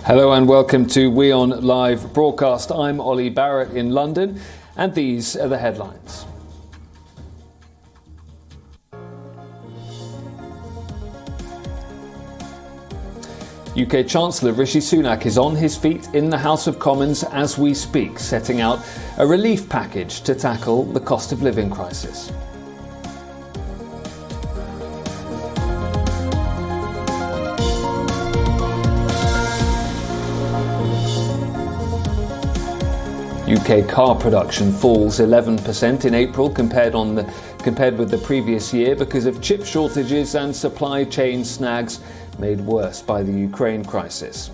Hello and welcome to WION Live Broadcast. I'm Ollie Barrett in London, and these are the headlines. UK Chancellor Rishi Sunak is on his feet in the House of Commons as we speak, setting out a relief package to tackle the cost of living crisis. UK car production falls 11% in April compared with the previous year because of chip shortages and supply chain snags made worse by the Ukraine crisis.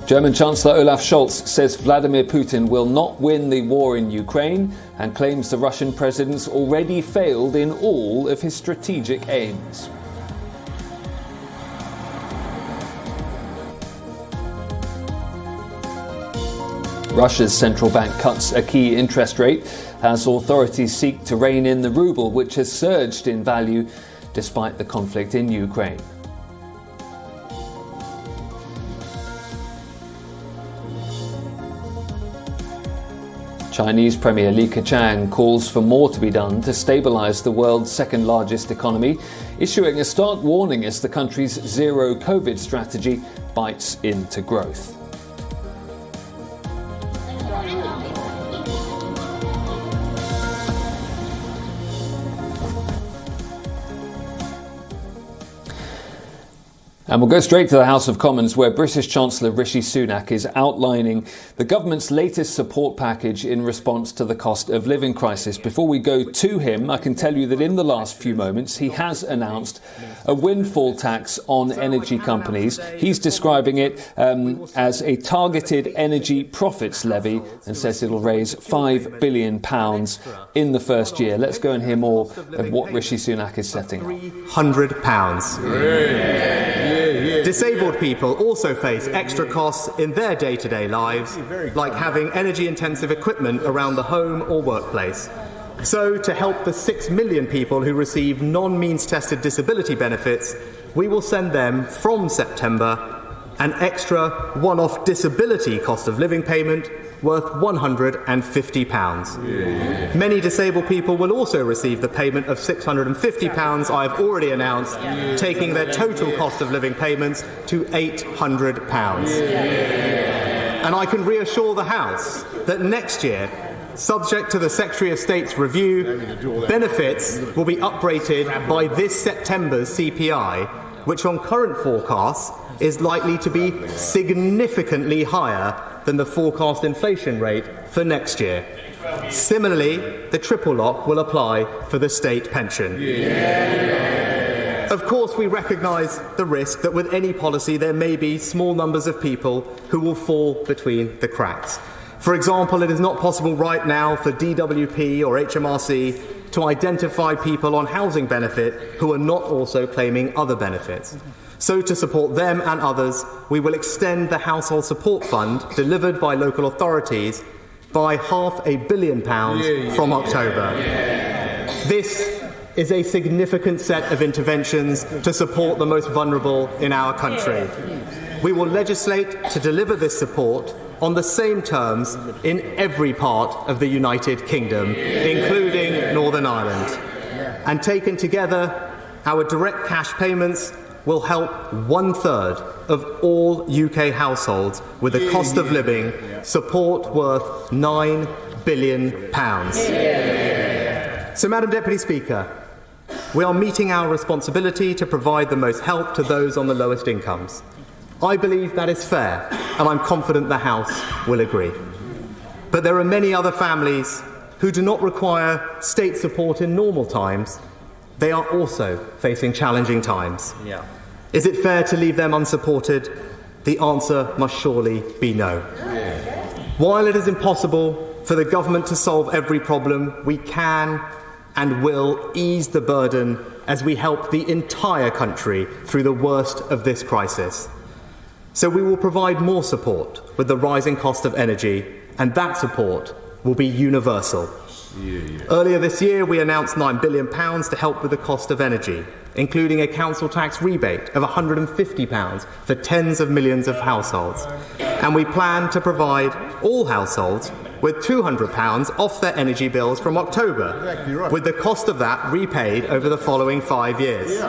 German Chancellor Olaf Scholz says Vladimir Putin will not win the war in Ukraine and claims the Russian president's already failed in all of his strategic aims. Russia's central bank cuts a key interest rate as authorities seek to rein in the ruble, which has surged in value despite the conflict in Ukraine. Chinese Premier Li Keqiang calls for more to be done to stabilise the world's second largest economy, issuing a stark warning as the country's zero COVID strategy bites into growth. And we'll go straight to the House of Commons, where British Chancellor Rishi Sunak is outlining the government's latest support package in response to the cost of living crisis. Before we go to him, I can tell you that in the last few moments, he has announced a windfall tax on energy companies. He's describing it as a targeted energy profits levy and says it'll raise £5 billion in the first year. Let's go and hear more of what Rishi Sunak is setting up. £100. Disabled people also face extra costs in their day-to-day lives, like having energy-intensive equipment around the home or workplace. So, to help the 6 million people who receive non-means-tested disability benefits, we will send them, from September, an extra one-off disability cost of living payment worth £150. Many disabled people will also receive the payment of £650 I have already announced, taking their total cost of living payments to £800. And I can reassure the House that next year, subject to the Secretary of State's review, benefits will be updated by this September's CPI, which on current forecasts is likely to be significantly higher than the forecast inflation rate for next year. Similarly, the triple lock will apply for the state pension. Of course, we recognise the risk that with any policy there may be small numbers of people who will fall between the cracks. For example, it is not possible right now for DWP or HMRC to identify people on housing benefit who are not also claiming other benefits. So, to support them and others, we will extend the Household Support Fund delivered by local authorities by £500 million from October. This is a significant set of interventions to support the most vulnerable in our country. We will legislate to deliver this support on the same terms in every part of the United Kingdom, including Northern Ireland. And taken together, our direct cash payments will help 1/3 of all UK households with a cost of living support worth £9 billion. So, Madam Deputy Speaker, we are meeting our responsibility to provide the most help to those on the lowest incomes. I believe that is fair, and I'm confident the House will agree. But there are many other families who do not require state support in normal times. They are also facing challenging times. Is it fair to leave them unsupported? The answer must surely be no. While it is impossible for the government to solve every problem, we can and will ease the burden as we help the entire country through the worst of this crisis. So we will provide more support with the rising cost of energy, and that support will be universal. Earlier this year, we announced £9 billion to help with the cost of energy, including a council tax rebate of £150 for tens of millions of households. And we plan to provide all households with £200 off their energy bills from October, with the cost of that repaid over the following 5 years.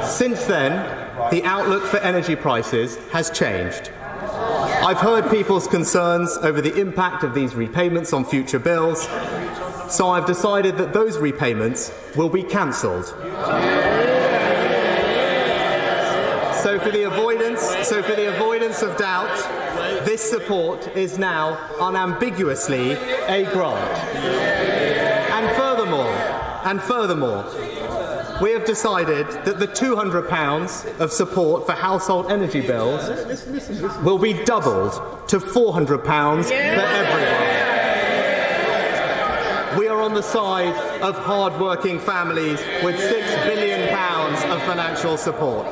Since then, the outlook for energy prices has changed. I've heard people's concerns over the impact of these repayments on future bills, so I've decided that those repayments will be cancelled. So for the avoidance of doubt, this support is now unambiguously a grant. And furthermore, we have decided that the £200 of support for household energy bills will be doubled to £400 for everyone. We are on the side of hard-working families with £6 billion of financial support.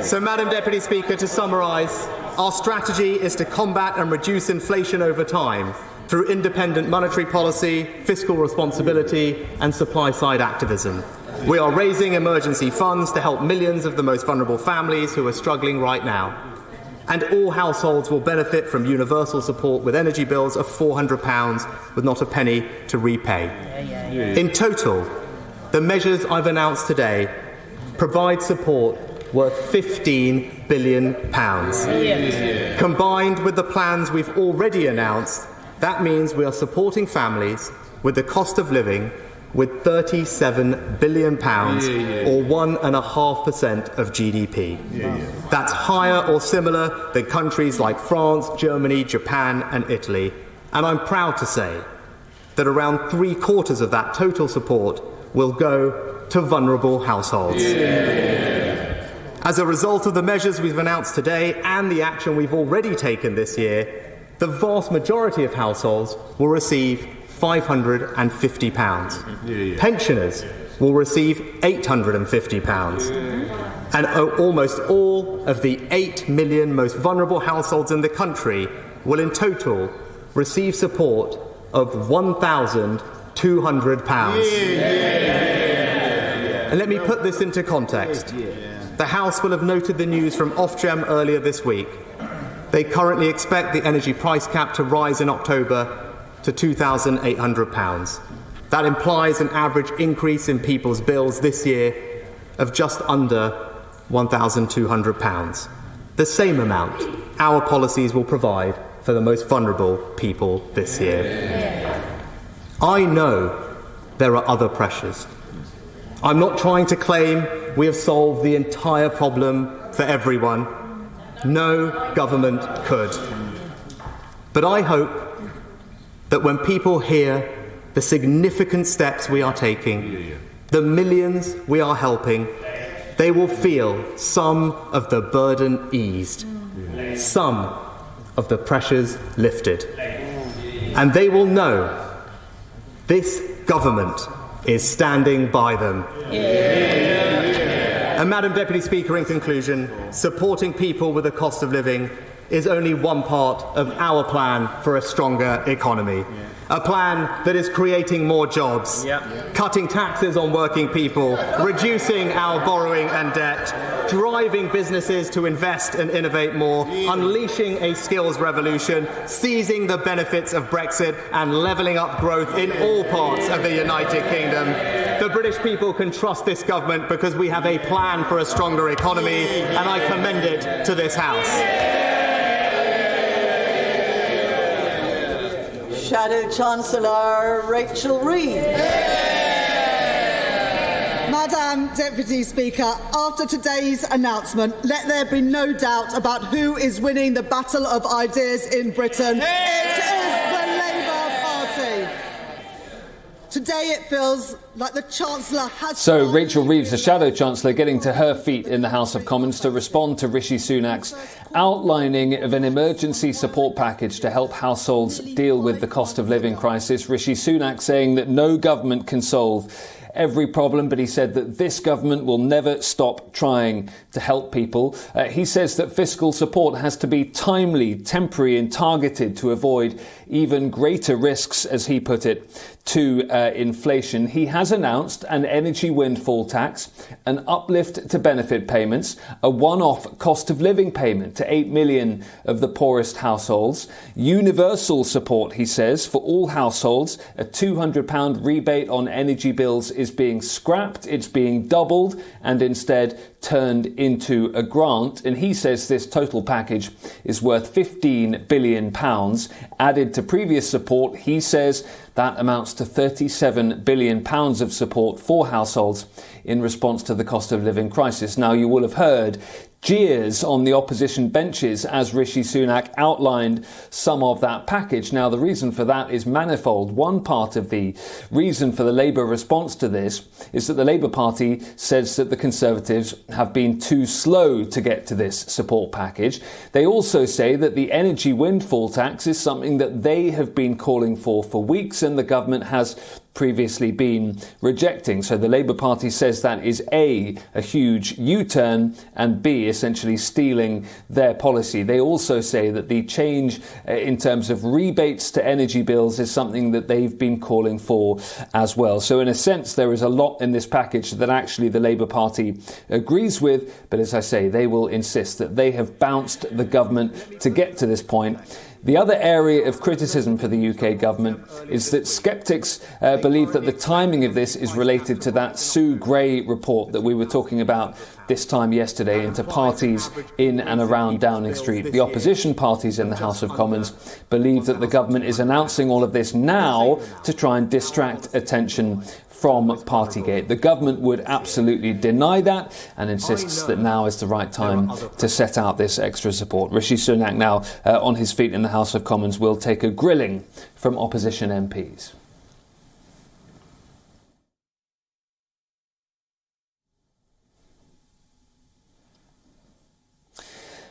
So, Madam Deputy Speaker, to summarise, our strategy is to combat and reduce inflation over time through independent monetary policy, fiscal responsibility and supply-side activism. We are raising emergency funds to help millions of the most vulnerable families who are struggling right now. And all households will benefit from universal support with energy bills of £400 with not a penny to repay. In total, the measures I've announced today provide support worth £15 billion. Combined with the plans we've already announced, that means we are supporting families with the cost of living with £37 billion, or 1.5% of GDP. That's higher or similar than countries like France, Germany, Japan and Italy. And I'm proud to say that around 3/4 of that total support will go to vulnerable households. As a result of the measures we've announced today and the action we've already taken this year, the vast majority of households will receive £550. Pensioners will receive £850. And almost all of the 8 million most vulnerable households in the country will in total receive support of £1,200. And let me put this into context. The House will have noted the news from Ofgem earlier this week. They currently expect the energy price cap to rise in October to £2,800. That implies an average increase in people's bills this year of just under £1,200. The same amount our policies will provide for the most vulnerable people this year. I know there are other pressures. I'm not trying to claim we have solved the entire problem for everyone. No government could. But I hope that when people hear the significant steps we are taking, the millions we are helping, they will feel some of the burden eased, some of the pressures lifted. And they will know this government is standing by them. And Madam Deputy Speaker, in conclusion, supporting people with the cost of living is only one part of our plan for a stronger economy. A plan that is creating more jobs, cutting taxes on working people, reducing our borrowing and debt, driving businesses to invest and innovate more, unleashing a skills revolution, seizing the benefits of Brexit and levelling up growth in all parts of the United Kingdom. The British people can trust this government because we have a plan for a stronger economy, and I commend it to this House. Shadow Chancellor Rachel Reeves. Madam Deputy Speaker, after today's announcement, let there be no doubt about who is winning the battle of ideas in Britain. It is the Labour Party. Today it feels like the Chancellor has... So Rachel Reeves, the Shadow Chancellor, getting to her feet in the House of Commons to respond to Rishi Sunak's outlining of an emergency support package to help households deal with the cost of living crisis. Rishi Sunak saying that no government can solve every problem, but he said that this government will never stop trying to help people. He says that fiscal support has to be timely, temporary and targeted to avoid even greater risks, as he put it, to inflation. He has announced an energy windfall tax, an uplift to benefit payments, a one-off cost of living payment to 8 million of the poorest households, universal support, he says, for all households. A £200 rebate on energy bills is being scrapped, it's being doubled and instead turned into a grant. And he says this total package is worth £15 billion. Added to previous support, he says that amounts to £37 billion of support for households in response to the cost of living crisis. Now, you will have heard jeers on the opposition benches as Rishi Sunak outlined some of that package. Now, the reason for that is manifold. One part of the reason for the Labour response to this is that the Labour Party says that the Conservatives have been too slow to get to this support package. They also say that the energy windfall tax is something that they have been calling for weeks and the government has previously been rejecting. So the Labour Party says that is A, a huge U-turn, and B, essentially stealing their policy. They also say that the change in terms of rebates to energy bills is something that they've been calling for as well. So in a sense, there is a lot in this package that actually the Labour Party agrees with, but as I say, they will insist that they have bounced the government to get to this point. The other area of criticism for the UK government is that sceptics believe that the timing of this is related to that Sue Gray report that we were talking about this time yesterday into parties in and around Downing Street. The opposition parties in the House of Commons believe that the government is announcing all of this now to try and distract attention from Partygate. The government would absolutely deny that and insists that now is the right time to set out this extra support. Rishi Sunak, now on his feet in the House of Commons, will take a grilling from opposition MPs.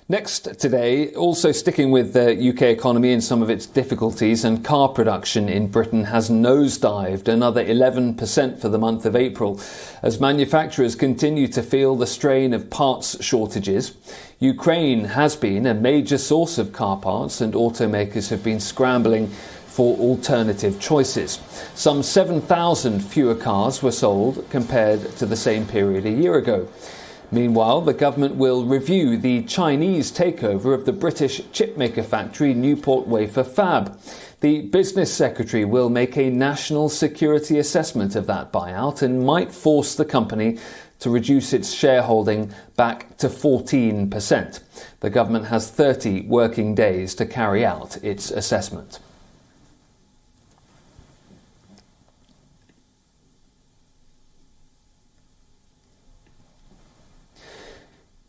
Next today, also sticking with the UK economy and some of its difficulties, and car production in Britain has nosedived another 11% for the month of April as manufacturers continue to feel the strain of parts shortages. Ukraine has been a major source of car parts and automakers have been scrambling for alternative choices. Some 7,000 fewer cars were sold compared to the same period a year ago. Meanwhile, the government will review the Chinese takeover of the British chipmaker factory Newport Wafer Fab. The business secretary will make a national security assessment of that buyout and might force the company to reduce its shareholding back to 14%. The government has 30 working days to carry out its assessment.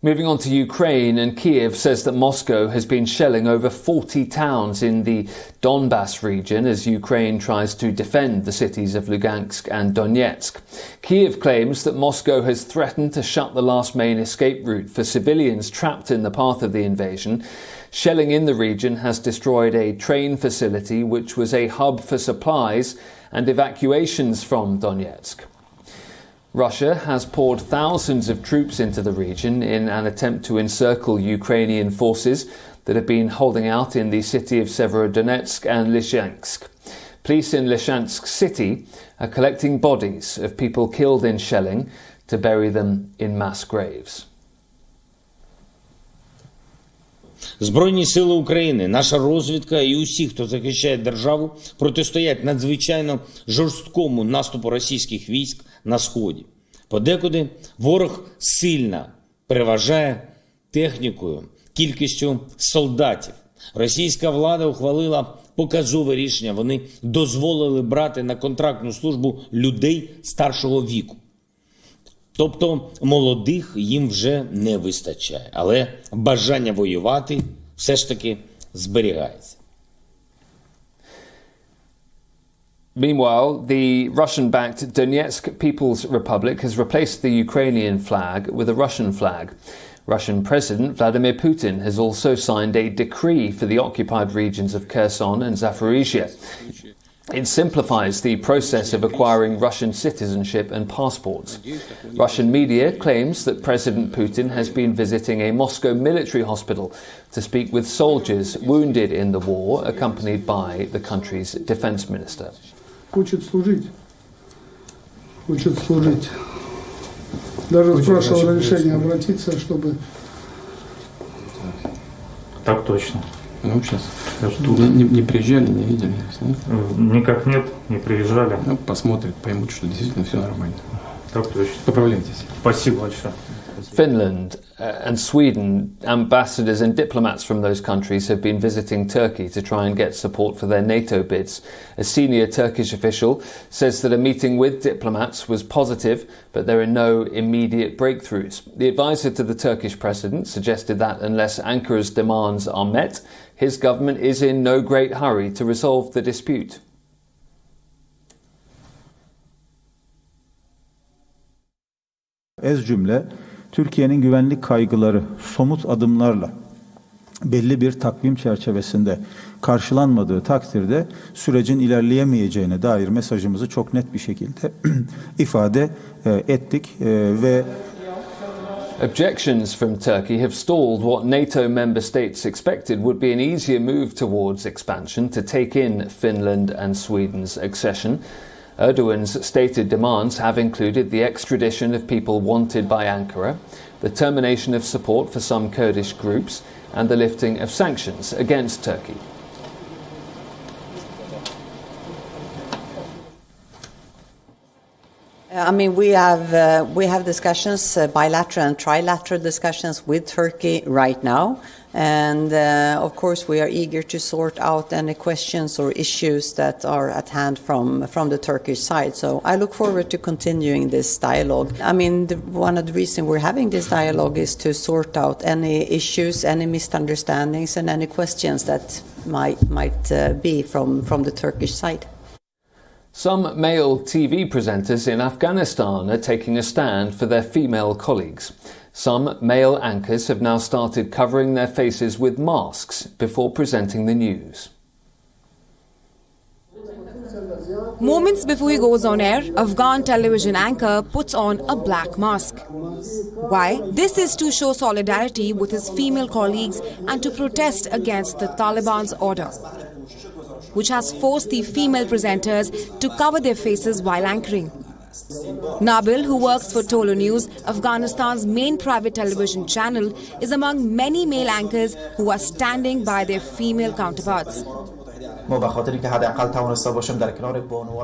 Moving on to Ukraine, and Kiev says that Moscow has been shelling over 40 towns in the Donbass region as Ukraine tries to defend the cities of Lugansk and Donetsk. Kiev claims that Moscow has threatened to shut the last main escape route for civilians trapped in the path of the invasion. Shelling in the region has destroyed a train facility which was a hub for supplies and evacuations from Donetsk. Russia has poured thousands of troops into the region in an attempt to encircle Ukrainian forces that have been holding out in the city of Severodonetsk and Lysychansk. Police in Lysychansk city are collecting bodies of people killed in shelling to bury them in mass graves. Збройні сили України, наша розвідка і усі, хто захищає державу, протистоять надзвичайно жорсткому наступу російських військ на Сході. Подекуди ворог сильно переважає технікою, кількістю солдатів. Російська влада ухвалила показове рішення. Вони дозволили брати на контрактну службу людей старшого віку. Тобто молодих їм вже не вистачає, але бажання воювати все ж таки зберігається. Meanwhile, the Russian-backed Donetsk People's Republic has replaced the Ukrainian flag with a Russian flag. Russian President Vladimir Putin has also signed a decree for the occupied regions of Kherson and Zaporizhia. It simplifies the process of acquiring Russian citizenship and passports. Russian media claims that President Putin has been visiting a Moscow military hospital to speak with soldiers wounded in the war, accompanied by the country's defense minister. Хочет служить. Даже спрашивал разрешение обратиться, чтобы... Так точно. Ну, сейчас не приезжали, не видели? Никак нет, не приезжали. Ну, посмотрят, поймут, что действительно все нормально. Так точно. Поправляйтесь. Спасибо большое. Finland and Sweden, ambassadors and diplomats from those countries have been visiting Turkey to try and get support for their NATO bids. A senior Turkish official says that a meeting with diplomats was positive, but there are no immediate breakthroughs. The advisor to the Turkish president suggested that unless Ankara's demands are met, his government is in no great hurry to resolve the dispute. Ez cümle, Türkiye'nin güvenlik kaygıları somut adımlarla belli bir takvim çerçevesinde karşılanmadığı takdirde sürecin ilerleyemeyeceğine dair mesajımızı çok net bir şekilde ifade ettik ve Objections from Turkey have stalled what NATO member states expected would be an easier move towards expansion to take in Finland and Sweden's accession. Erdogan's stated demands have included the extradition of people wanted by Ankara, the termination of support for some Kurdish groups, and the lifting of sanctions against Turkey. I mean, we have discussions, bilateral and trilateral discussions with Turkey right now. And of course, we are eager to sort out any questions or issues that are at hand from the Turkish side. So I look forward to continuing this dialogue. I mean, one of the reasons we're having this dialogue is to sort out any issues, any misunderstandings, and any questions that might be from the Turkish side. Some male TV presenters in Afghanistan are taking a stand for their female colleagues. Some male anchors have now started covering their faces with masks before presenting the news. Moments before he goes on air, Afghan television anchor puts on a black mask. Why? This is to show solidarity with his female colleagues and to protest against the Taliban's order, which has forced the female presenters to cover their faces while anchoring. Nabil, who works for Tolo News, Afghanistan's main private television channel, is among many male anchors who are standing by their female counterparts.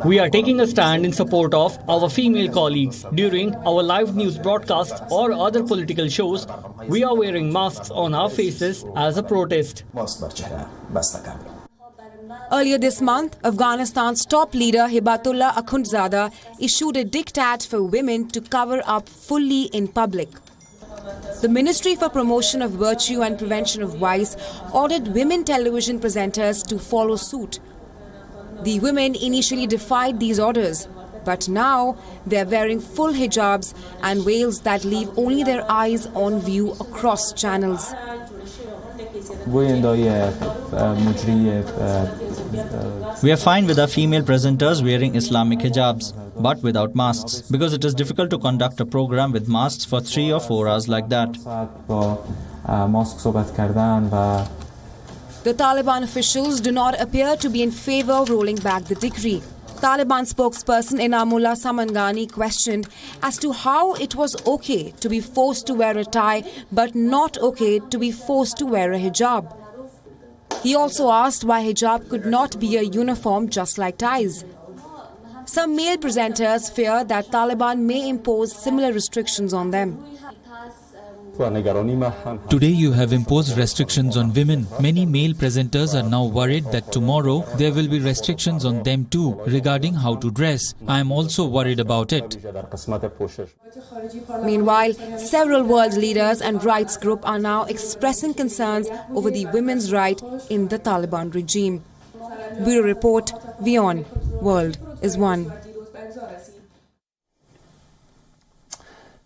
We are taking a stand in support of our female colleagues. During our live news broadcasts or other political shows, we are wearing masks on our faces as a protest. Earlier this month, Afghanistan's top leader Hibatullah Akhundzada issued a diktat for women to cover up fully in public. The Ministry for Promotion of Virtue and Prevention of Vice ordered women television presenters to follow suit. The women initially defied these orders, but now they are wearing full hijabs and veils that leave only their eyes on view across channels. We are fine with our female presenters wearing Islamic hijabs, but without masks, because it is difficult to conduct a program with masks for 3 or 4 hours like that. The Taliban officials do not appear to be in favor of rolling back the decree. Taliban spokesperson Inamullah Samangani questioned as to how it was okay to be forced to wear a tie but not okay to be forced to wear a hijab. He also asked why hijab could not be a uniform just like ties. Some male presenters fear that Taliban may impose similar restrictions on them. Today you have imposed restrictions on women. Many male presenters are now worried that tomorrow there will be restrictions on them too regarding how to dress. I am also worried about it. Meanwhile, several world leaders and rights groups are now expressing concerns over the women's right in the Taliban regime. Bureau Report, WION World is One.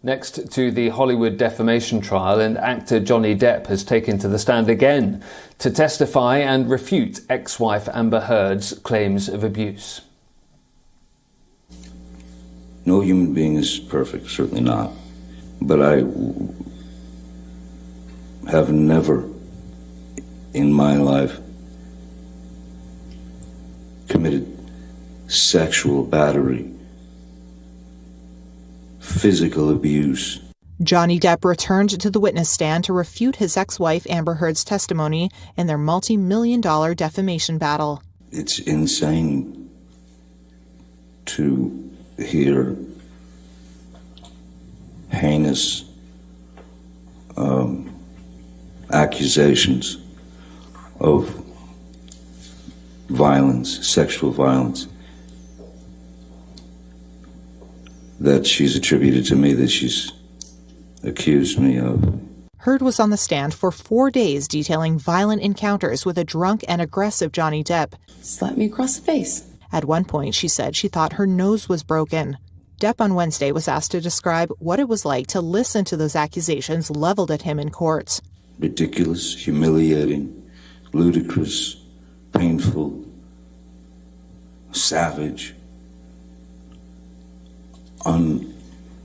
Next to the Hollywood defamation trial, and actor Johnny Depp has taken to the stand again to testify and refute ex-wife Amber Heard's claims of abuse. No human being is perfect, certainly not. But I have never in my life committed sexual battery, physical abuse. Johnny Depp returned to the witness stand to refute his ex-wife Amber Heard's testimony in their multi-million-dollar defamation battle. It's insane to hear heinous accusations of violence, sexual violence, that she's attributed to me, that she's accused me of. Heard was on the stand for 4 days detailing violent encounters with a drunk and aggressive Johnny Depp. Slapped me across the face. At one point, she said she thought her nose was broken. Depp on Wednesday was asked to describe what it was like to listen to those accusations leveled at him in court. Ridiculous, humiliating, ludicrous, painful, savage,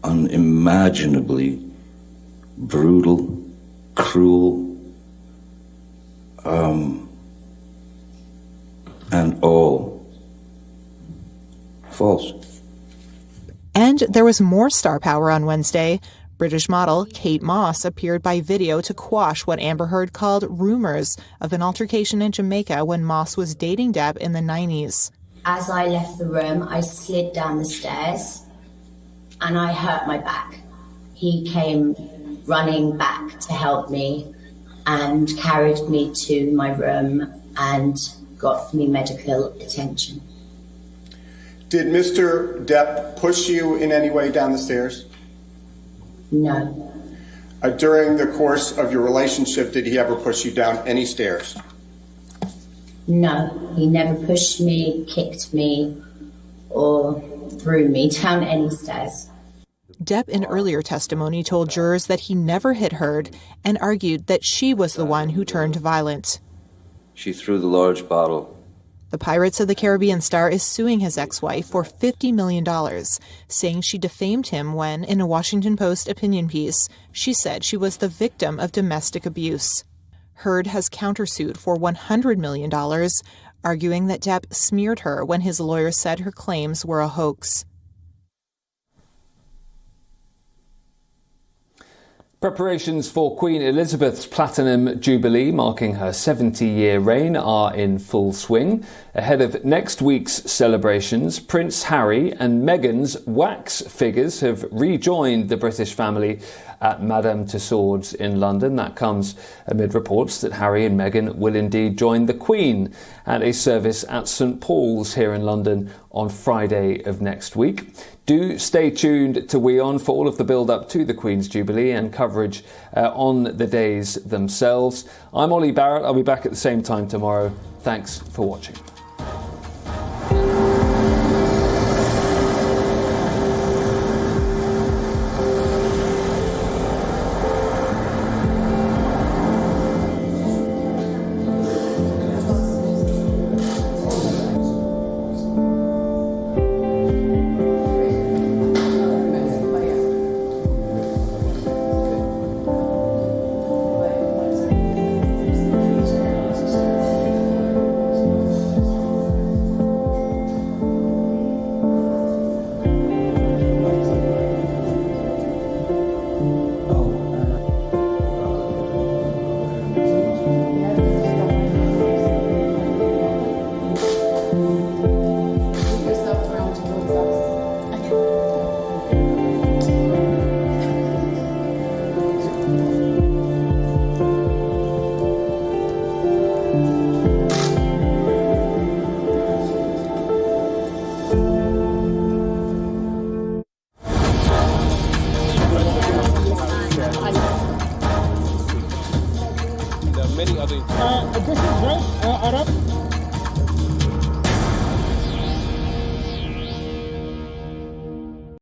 unimaginably brutal, cruel, and all false. And there was more star power on Wednesday. British model Kate Moss appeared by video to quash what Amber Heard called rumors of an altercation in Jamaica when Moss was dating Depp in the 90s. As I left the room, I slid down the stairs and I hurt my back. He came running back to help me and carried me to my room and got me medical attention. Did Mr. Depp push you in any way down the stairs? No. During the course of your relationship, did he ever push you down any stairs? No, he never pushed me, kicked me, or threw me down any stairs. Depp in earlier testimony told jurors that he never hit Heard and argued that she was the one who turned violent. She threw the large bottle. The Pirates of the Caribbean star is suing his ex-wife for $50 million, saying she defamed him when, in a Washington Post opinion piece, she said she was the victim of domestic abuse. Heard has countersued for $100 million, arguing that Depp smeared her when his lawyer said her claims were a hoax. Preparations for Queen Elizabeth's Platinum Jubilee, marking her 70-year reign, are in full swing. Ahead of next week's celebrations, Prince Harry and Meghan's wax figures have rejoined the British family at Madame Tussauds in London. That comes amid reports that Harry and Meghan will indeed join the Queen at a service at St Paul's here in London on Friday of next week. Do stay tuned to WION for all of the build-up to the Queen's Jubilee and coverage on the days themselves. I'm Ollie Barrett. I'll be back at the same time tomorrow. Thanks for watching. This is right, Arab.